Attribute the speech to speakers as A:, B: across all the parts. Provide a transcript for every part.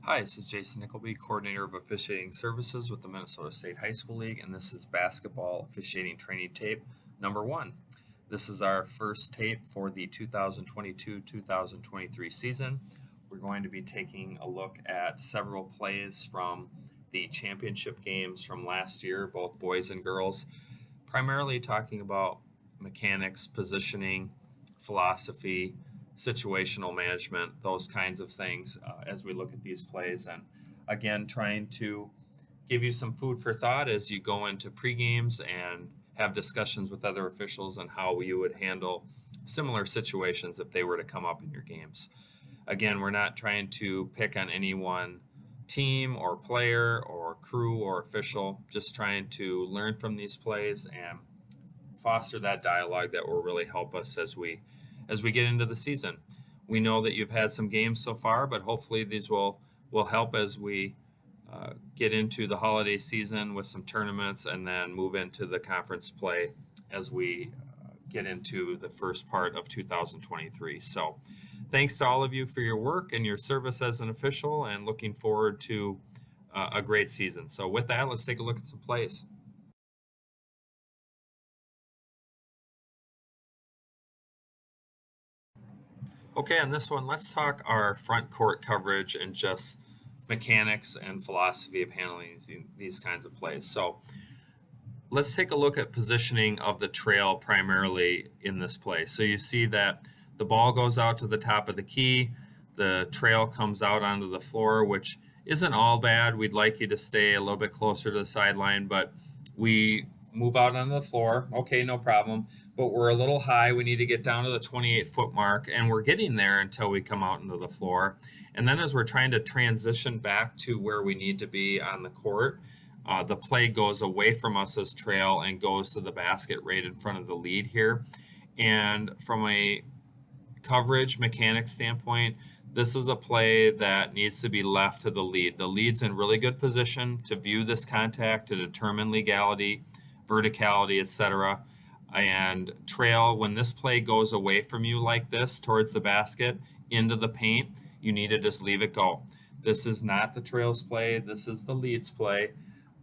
A: Hi, this is Jason Nickleby, Coordinator of Officiating Services with the Minnesota State High School League, and this is Basketball Officiating Training Tape number 1. This is our first tape for the 2022-2023 season. We're going to be taking a look at several plays from the championship games from last year, both boys and girls, primarily talking about mechanics, positioning, philosophy, situational management, those kinds of things as we look at these plays. And again, trying to give you some food for thought as you go into pre-games and have discussions with other officials on how you would handle similar situations if they were to come up in your games. Again, we're not trying to pick on any one team or player or crew or official, just trying to learn from these plays and foster that dialogue that will really help us as we get into the season. We know that you've had some games so far, but hopefully these will help as we get into the holiday season with some tournaments and then move into the conference play as we get into the first part of 2023. So thanks to all of you for your work and your service as an official, and looking forward to a great season. So with that, let's take a look at some plays. Okay, on this one, let's talk our front court coverage and just mechanics and philosophy of handling these kinds of plays. So let's take a look at positioning of the trail primarily in this play. So you see that the ball goes out to the top of the key, the trail comes out onto the floor, which isn't all bad. We'd like you to stay a little bit closer to the sideline, but we move out onto the floor. Okay, no problem. But we're a little high. We need to get down to the 28-foot mark, and we're getting there until we come out into the floor. And then as we're trying to transition back to where we need to be on the court, the play goes away from us as trail and goes to the basket right in front of the lead here. And from a coverage mechanics standpoint, this is a play that needs to be left to the lead. The lead's in really good position to view this contact, to determine legality, verticality, etc. And trail, when this play goes away from you like this towards the basket into the paint, you need to just leave it go. This is not the trail's play. This is the lead's play.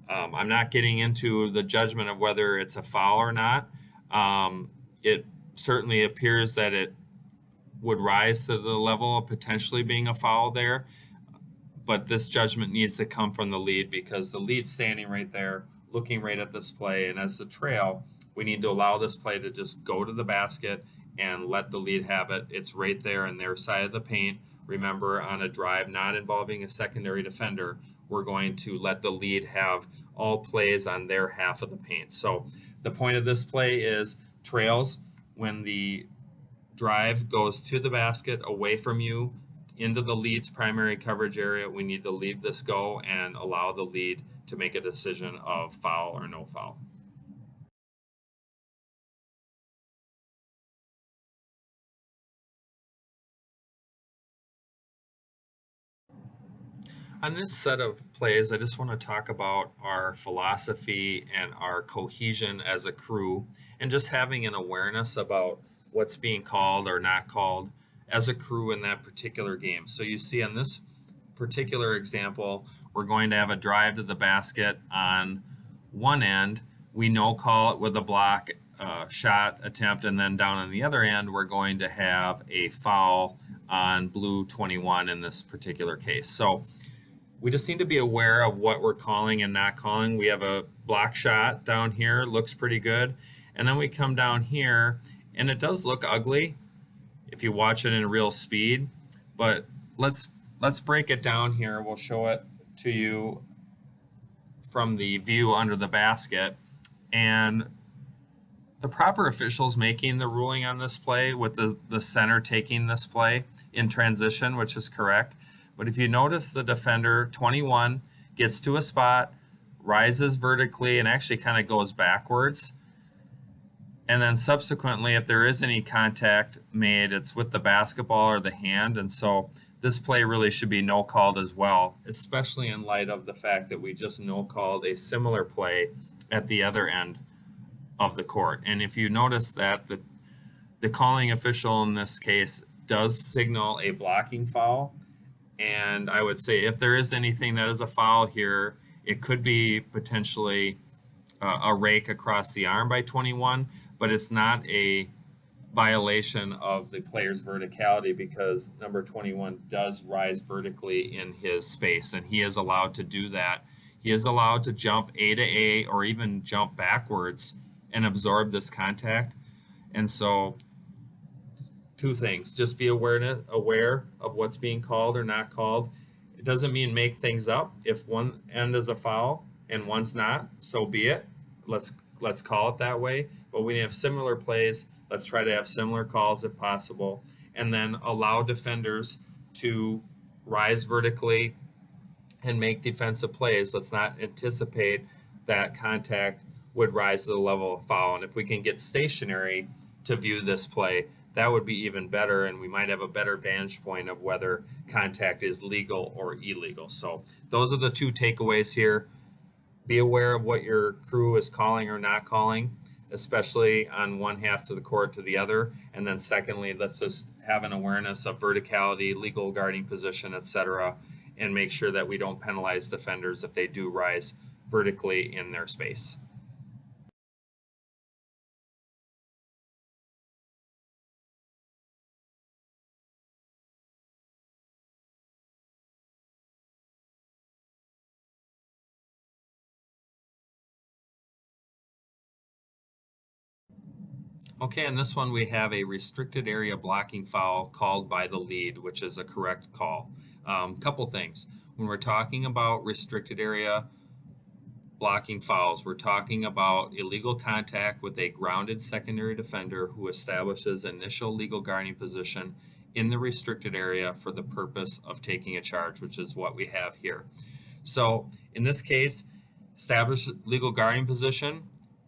A: I'm not getting into the judgment of whether it's a foul or not. It certainly appears that it would rise to the level of potentially being a foul there, but this judgment needs to come from the lead, because the lead's standing right there looking right at this play, and as the trail, we need to allow this play to just go to the basket and let the lead have it. It's right there on their side of the paint. Remember, on a drive not involving a secondary defender, we're going to let the lead have all plays on their half of the paint. So the point of this play is trails, when the drive goes to the basket away from you into the lead's primary coverage area, we need to leave this go and allow the lead to make a decision of foul or no foul. On this set of plays, I just want to talk about our philosophy and our cohesion as a crew, and just having an awareness about what's being called or not called as a crew in that particular game. So you see on this particular example, we're going to have a drive to the basket on one end. We no call it with a block shot attempt, and then down on the other end, we're going to have a foul on blue 21 in this particular case. So we just need to be aware of what we're calling and not calling. We have a block shot down here, looks pretty good. And then we come down here, and it does look ugly if you watch it in real speed. But let's break it down here. We'll show it to you from the view under the basket. And the proper officials making the ruling on this play, with the center taking this play in transition, which is correct. But if you notice, the defender, 21, gets to a spot, rises vertically, and actually kind of goes backwards. And then subsequently, if there is any contact made, it's with the basketball or the hand. And so this play really should be no called as well, especially in light of the fact that we just no called a similar play at the other end of the court. And if you notice that the calling official in this case does signal a blocking foul, And I would say if there is anything that is a foul here, it could be potentially a rake across the arm by 21, but it's not a violation of the player's verticality because number 21 does rise vertically in his space, and he is allowed to do that. He is allowed to jump A to A or even jump backwards and absorb this contact. And so two things: just be aware of what's being called or not called. It doesn't mean make things up. If one end is a foul and one's not, so be it. Let's call it that way. But when you have similar plays, let's try to have similar calls if possible, and then allow defenders to rise vertically and make defensive plays. Let's not anticipate that contact would rise to the level of foul. And if we can get stationary to view this play, that would be even better, and we might have a better vantage point of whether contact is legal or illegal. So those are the two takeaways here. Be aware of what your crew is calling or not calling, especially on one half to the court to the other. And then secondly, let's just have an awareness of verticality, legal guarding position, etc., and make sure that we don't penalize defenders if they do rise vertically in their space. Okay, in this one we have a restricted area blocking foul called by the lead, which is a correct call. Couple things. When we're talking about restricted area blocking fouls, we're talking about illegal contact with a grounded secondary defender who establishes initial legal guarding position in the restricted area for the purpose of taking a charge, which is what we have here. So in this case, establish legal guarding position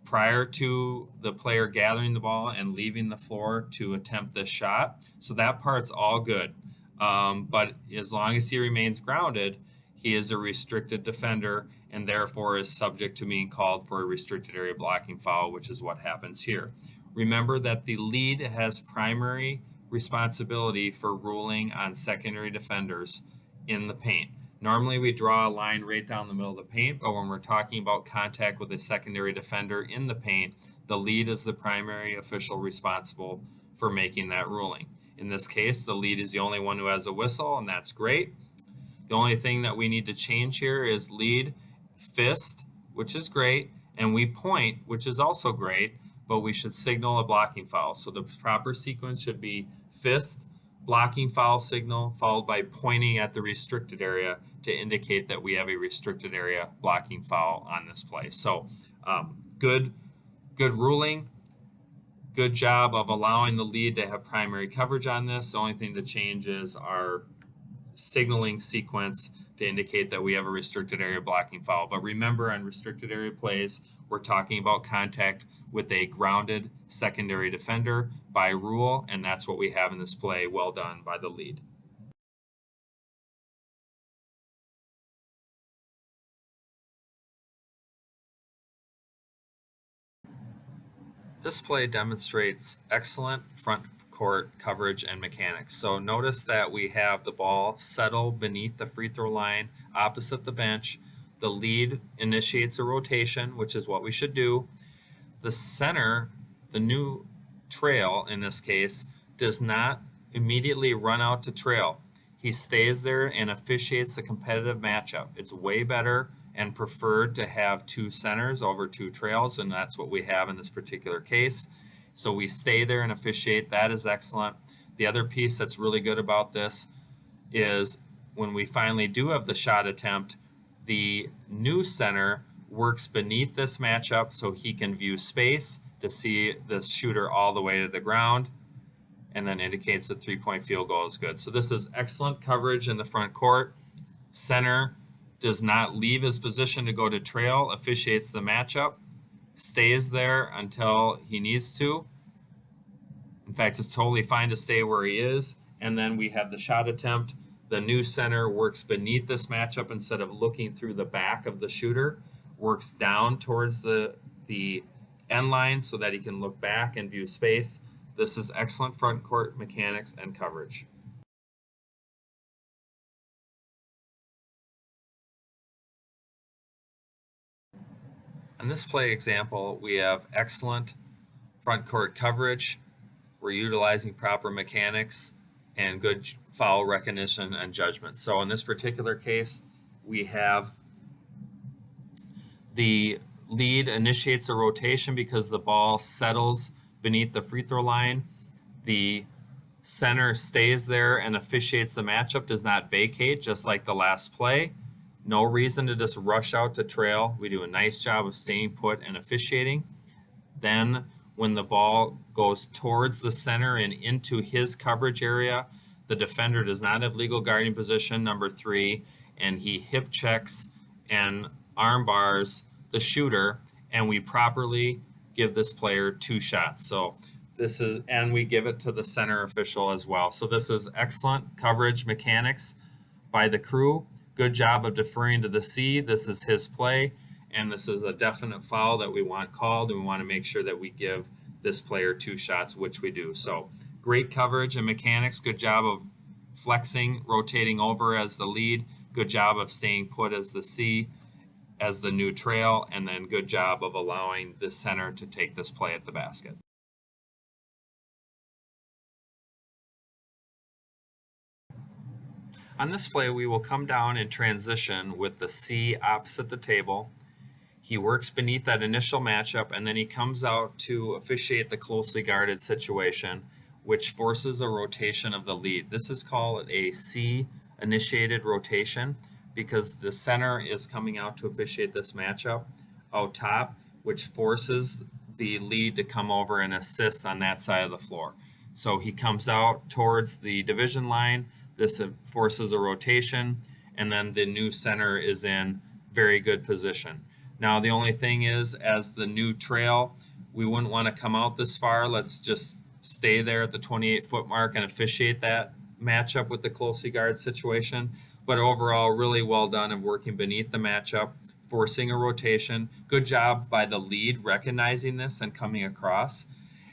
A: prior to the player gathering the ball and leaving the floor to attempt this shot. So that part's all good. But as long as he remains grounded, he is a restricted defender and therefore is subject to being called for a restricted area blocking foul, which is what happens here. Remember that the lead has primary responsibility for ruling on secondary defenders in the paint. Normally we draw a line right down the middle of the paint, but when we're talking about contact with a secondary defender in the paint, the lead is the primary official responsible for making that ruling. In this case, the lead is the only one who has a whistle, and that's great. The only thing that we need to change here is lead, fist, which is great, and we point, which is also great, but we should signal a blocking foul. So the proper sequence should be fist, blocking foul signal, followed by pointing at the restricted area to indicate that we have a restricted area blocking foul on this play. So good ruling. Good job of allowing the lead to have primary coverage on this. The only thing to change is our signaling sequence to indicate that we have a restricted area blocking foul. But remember, on restricted area plays, we're talking about contact with a grounded secondary defender by rule, and that's what we have in this play. Well done by the lead. This play demonstrates excellent front court coverage and mechanics. So notice that we have the ball settle beneath the free throw line opposite the bench. The lead initiates a rotation, which is what we should do. The center, the new trail in this case, does not immediately run out to trail. He stays there and officiates the competitive matchup. It's way better and preferred to have two centers over two trails, and that's what we have in this particular case. So we stay there and officiate. That is excellent. The other piece that's really good about this is when we finally do have the shot attempt, the new center works beneath this matchup so he can view space to see the shooter all the way to the ground, and then indicates the three-point field goal is good. So this is excellent coverage in the front court. Center does not leave his position to go to trail, officiates the matchup, stays there until he needs to. In fact, it's totally fine to stay where he is. And then we have the shot attempt. The new center works beneath this matchup instead of looking through the back of the shooter, works down towards the end line so that he can look back and view space. This is excellent front court mechanics and coverage. On this play example, we have excellent front court coverage. We're utilizing proper mechanics and good foul recognition and judgment. So in this particular case, we have the lead initiates a rotation because the ball settles beneath the free throw line. The center stays there and officiates the matchup, does not vacate, just like the last play. No reason to just rush out to trail. We do a nice job of staying put and officiating. Then when the ball goes towards the center and into his coverage area, the defender does not have legal guarding position, number 3, and he hip checks and arm bars the shooter, and we properly give this player 2 shots. So this is, and we give it to the center official as well. So this is excellent coverage mechanics by the crew. Good job of deferring to the C. This is his play, and this is a definite foul that we want called, and we want to make sure that we give this player 2 shots, which we do. So great coverage and mechanics. Good job of flexing, rotating over as the lead. Good job of staying put as the C, as the new trail, and then good job of allowing the center to take this play at the basket. On this play, we will come down in transition with the C opposite the table. He works beneath that initial matchup, and then he comes out to officiate the closely guarded situation, which forces a rotation of the lead. This is called a C-initiated rotation because the center is coming out to officiate this matchup out top, which forces the lead to come over and assist on that side of the floor. So he comes out towards the division line. This forces a rotation, and then the new center is in very good position. Now, the only thing is, as the new trail, we wouldn't want to come out this far. Let's just stay there at the 28-foot mark and officiate that matchup with the closely guard situation. But overall, really well done in working beneath the matchup, forcing a rotation. Good job by the lead recognizing this and coming across.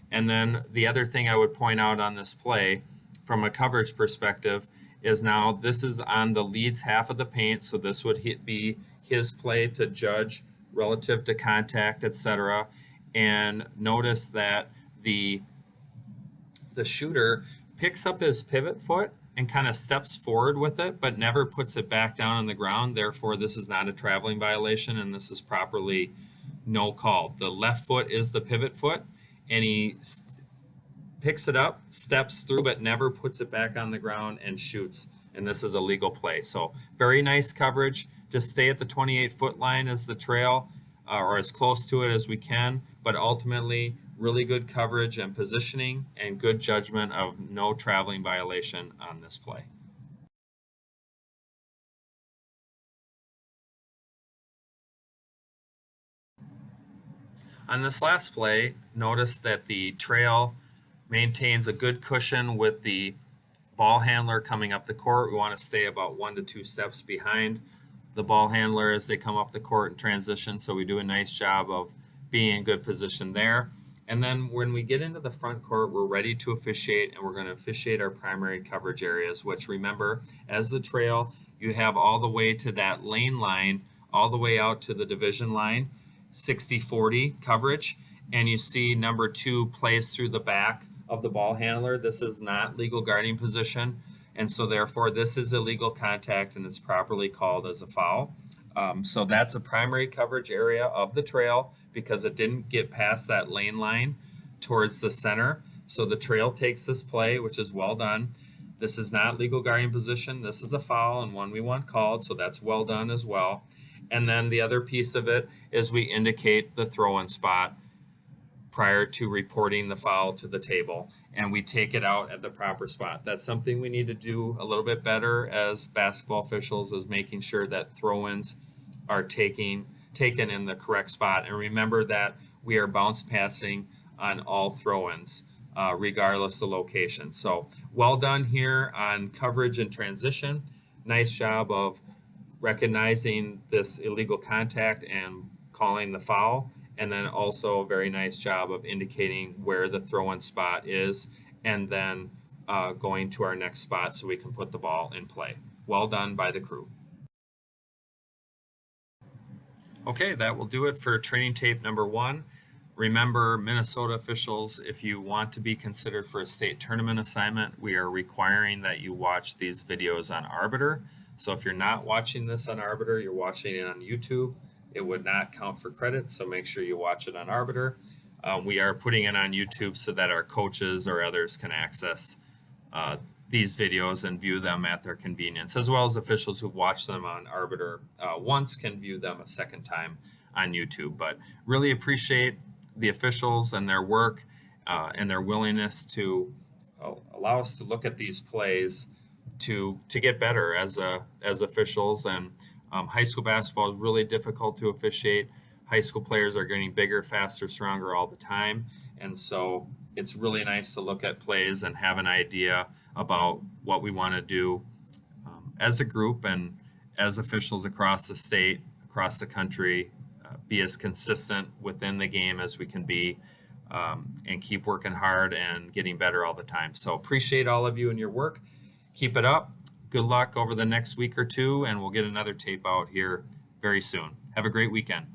A: And then the other thing I would point out on this play from a coverage perspective is now this is on the lead's half of the paint, so this would be his play to judge relative to contact, etc. And notice that the shooter picks up his pivot foot and kind of steps forward with it, but never puts it back down on the ground. Therefore, this is not a traveling violation, and this is properly no call. The left foot is the pivot foot, and he picks it up, steps through, but never puts it back on the ground and shoots. And this is a legal play. So very nice coverage. Just stay at the 28-foot line as the trail, or as close to it as we can. But ultimately, really good coverage and positioning and good judgment of no traveling violation on this play. On this last play, notice that the trail maintains a good cushion with the ball handler coming up the court. We want to stay about 1 to 2 steps behind the ball handler as they come up the court in transition. So we do a nice job of being in good position there. And then when we get into the front court, we're ready to officiate, and we're going to officiate our primary coverage areas, which, remember, as the trail, you have all the way to that lane line, all the way out to the division line, 60-40 coverage. And you see number 2 plays through the back of the ball handler. This is not legal guarding position, and so therefore this is illegal contact, and it's properly called as a foul. So that's a primary coverage area of the trail because it didn't get past that lane line towards the center. So the trail takes this play, which is well done. This is not legal guarding position. This is a foul and one we want called, so that's well done as well. And then the other piece of it is we indicate the throw-in spot prior to reporting the foul to the table, and we take it out at the proper spot. That's something we need to do a little bit better as basketball officials, is making sure that throw-ins are taken in the correct spot. And remember that we are bounce passing on all throw-ins, regardless of location. So well done here on coverage and transition. Nice job of recognizing this illegal contact and calling the foul. And then also a very nice job of indicating where the throw-in spot is, and then going to our next spot so we can put the ball in play. Well done by the crew. Okay, that will do it for training tape number 1. Remember, Minnesota officials, if you want to be considered for a state tournament assignment, we are requiring that you watch these videos on Arbiter. So if you're not watching this on Arbiter, you're watching it on YouTube, it would not count for credit, so make sure you watch it on Arbiter. We are putting it on YouTube so that our coaches or others can access these videos and view them at their convenience, as well as officials who've watched them on Arbiter once can view them a second time on YouTube. But really appreciate the officials and their work and their willingness to allow us to look at these plays to get better as officials. And high school basketball is really difficult to officiate. High school players are getting bigger, faster, stronger all the time, and so it's really nice to look at plays and have an idea about what we want to do as a group and as officials across the state, across the country, be as consistent within the game as we can be, and keep working hard and getting better all the time. So appreciate all of you and your work. Keep it up. Good luck over the next week or two, and we'll get another tape out here very soon. Have a great weekend.